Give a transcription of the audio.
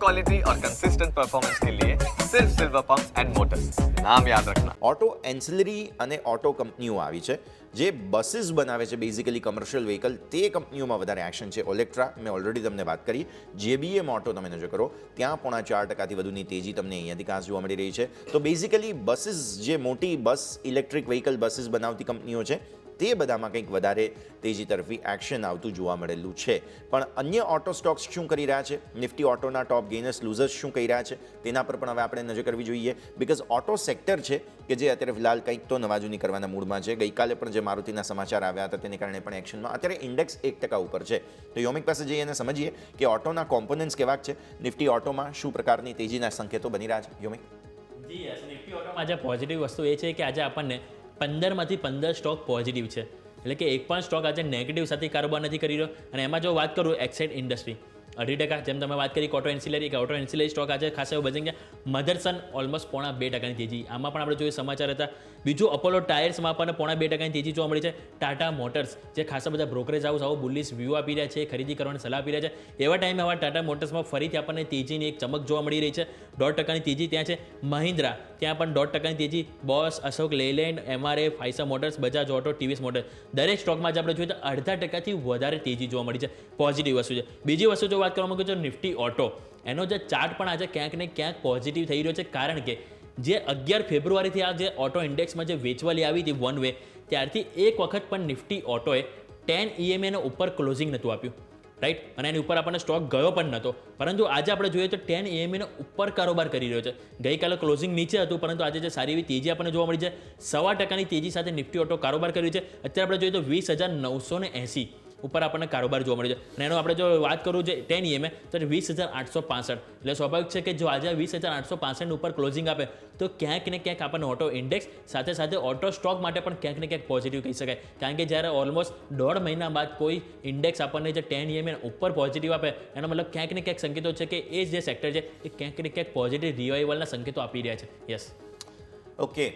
Quality और consistent performance के लिए सिर्फ सिल्वर पंप्स एंड मोटर्स, नाम याद रखना। ઓટો એન્સિલરી અને ઓટો કંપનીઓ આવી છે જે બસીસ બનાવે છે, બેઝિકલી કમર્શિયલ વ્હીકલ. તે કંપનીઓમાં વધારે એક્શન છે. ઓલેક્ટ્રા મેં ઓલરેડી તમને વાત કરી. જેબીએમ ઓટો તમે નજર કરો, ત્યાં 0.4% વધુની તેજી તમને અહીંયાથી ખાસ જોવા મળી રહી છે. તો બેઝિકલી બસીસ, જે મોટી બસ ઇલેક્ટ્રિક વ્હીકલ બસીસ બનાવતી કંપનીઓ છે, તે બધામાં કંઈક વધારે તેજી તરફી એક્શન આવતું જોવા મળેલું છે. પણ અન્ય ઓટો સ્ટોક્સ શું કરી રહ્યા છે, નિફ્ટી ઓટોના ટોપ ગેઇનર્સ લૂઝર્સ શું કહી રહ્યા છે, તેના પર પણ હવે આપણે નજર કરવી જોઈએ. બિકોઝ ઓટો સેક્ટર છે કે જે અત્યારે ફિલહાલ કંઈક તો નવાજૂની કરવાના મૂડમાં છે. ગઈકાલે પણ જે મારુતિના સમાચાર આવ્યા હતા તેને કારણે પણ એક્શનમાં. અત્યારે ઇન્ડેક્સ 1% ઉપર છે. તો યોમિક પાસે જઈએ અને સમજીએ કે ઓટોના કોમ્પોનન્ટ્સ કેવા છે, નિફ્ટી ઓટોમાં શું પ્રકારની તેજીના સંકેતો બની રહ્યા છે. યોમિક જી યસ, નિફ્ટી ઓટોમાં આજે પોઝિટિવ વસ્તુ એ છે કે આજે આપણને 15માંથી 15 સ્ટોક પોઝિટિવ છે. એટલે કે એક પણ સ્ટોક આજે નેગેટિવ સાથે કારોબાર નથી કરી રહ્યો. અને એમાં જો વાત કરું એક્સાઇડ ઇન્ડસ્ટ્રી 2.5%, જેમ તમે વાત કરી ઓટો એન્સિલરી, કે ઓટો એન્સિલરી સ્ટોક આજે ખાસ એવો બચી ગયા. મધરસન ઓલમોસ્ટ 0.2%ની તેજી, આમાં પણ આપણે જોઈએ સમાચાર હતા. બીજું અપોલો ટાયર્સમાં આપણને 0.2%ની તેજી જોવા મળી છે. ટાટા મોટર્સ, જે ખાસા બધા બ્રોકરેજ હાઉસ આવો બુલિશ વ્યૂ આપી રહ્યા છે, ખરીદી કરવાની સલાહ આપી રહ્યા છે, એવા ટાઈમે આવા ટાટા મોટર્સમાં ફરીથી આપણને તેજીની એક ચમક જોવા મળી રહી છે. 1.5%ની તેજી ત્યાં છે. મહિન્દ્રા, ત્યાં પણ 1.5%ની તેજી. બોસ, અશોક લેલેન્ડ, એમઆરએફ, ફાઇસા motors, Bajaj auto, TVS motors, દરેક સ્ટોકમાં જ આપણે જોઈએ તો 0.5%થી વધારે તેજી જોવા મળી છે. પોઝિટિવ વસ્તુ છે. બીજી વસ્તુ જો વાત કરવા માંગુ છું, નિફ્ટી ઓટો, એનો જે ચાર્ટ પણ આજે ક્યાંક ને ક્યાંક પોઝિટિવ થઈ રહ્યો છે. કારણ કે જે 11 ફેબ્રુઆરીથી આ જે ઓટો ઇન્ડેક્સમાં જે વેચવાલી આવી હતી વન વે, ત્યારથી એક વખત પણ નિફ્ટી ઓટોએ 10 EMAના ઉપર ક્લોઝિંગ નહોતું આપ્યું, રાઈટ. અને એની ઉપર આપણને સ્ટોક ગયો પણ નહોતો. પરંતુ આજે આપણે જોઈએ તો 10 EMAના ઉપર કારોબાર કરી રહ્યો છે. ગઈકાલે ક્લોઝિંગ નીચે હતું, પરંતુ આજે જે સારી એવી તેજી આપણને જોવા મળી છે. 1.25%ની તેજી સાથે નિફ્ટી ઓટો કારોબાર કરી છે. અત્યારે આપણે જોઈએ તો 20,980 ઉપર આપણને કારોબાર જોવા મળે છે. અને એનો આપણે જો વાત કરું છે 10 EMA, તો 20,865. એટલે સ્વાભાવિક છે કે જો આજે 20,865 ઉપર ક્લોઝિંગ આપે તો ક્યાંક ને ક્યાંક આપણને ઓટો ઇન્ડેક્સ સાથે સાથે ઓટો સ્ટોક માટે પણ ક્યાંક ને ક્યાંક પોઝિટિવ કહી શકાય. કારણ કે જ્યારે ઓલમોસ્ટ 1.5 મહિના બાદ કોઈ ઇન્ડેક્સ આપણને જે 10 EMA ઉપર પોઝિટિવ આપે, એનો મતલબ ક્યાંક ને ક્યાંક સંકેતો છે કે એ જે સેક્ટર છે એ ક્યાંક ને ક્યાંક પોઝિટિવ રિવાઇવલના સંકેતો આપી રહ્યા છે. Yes, okay.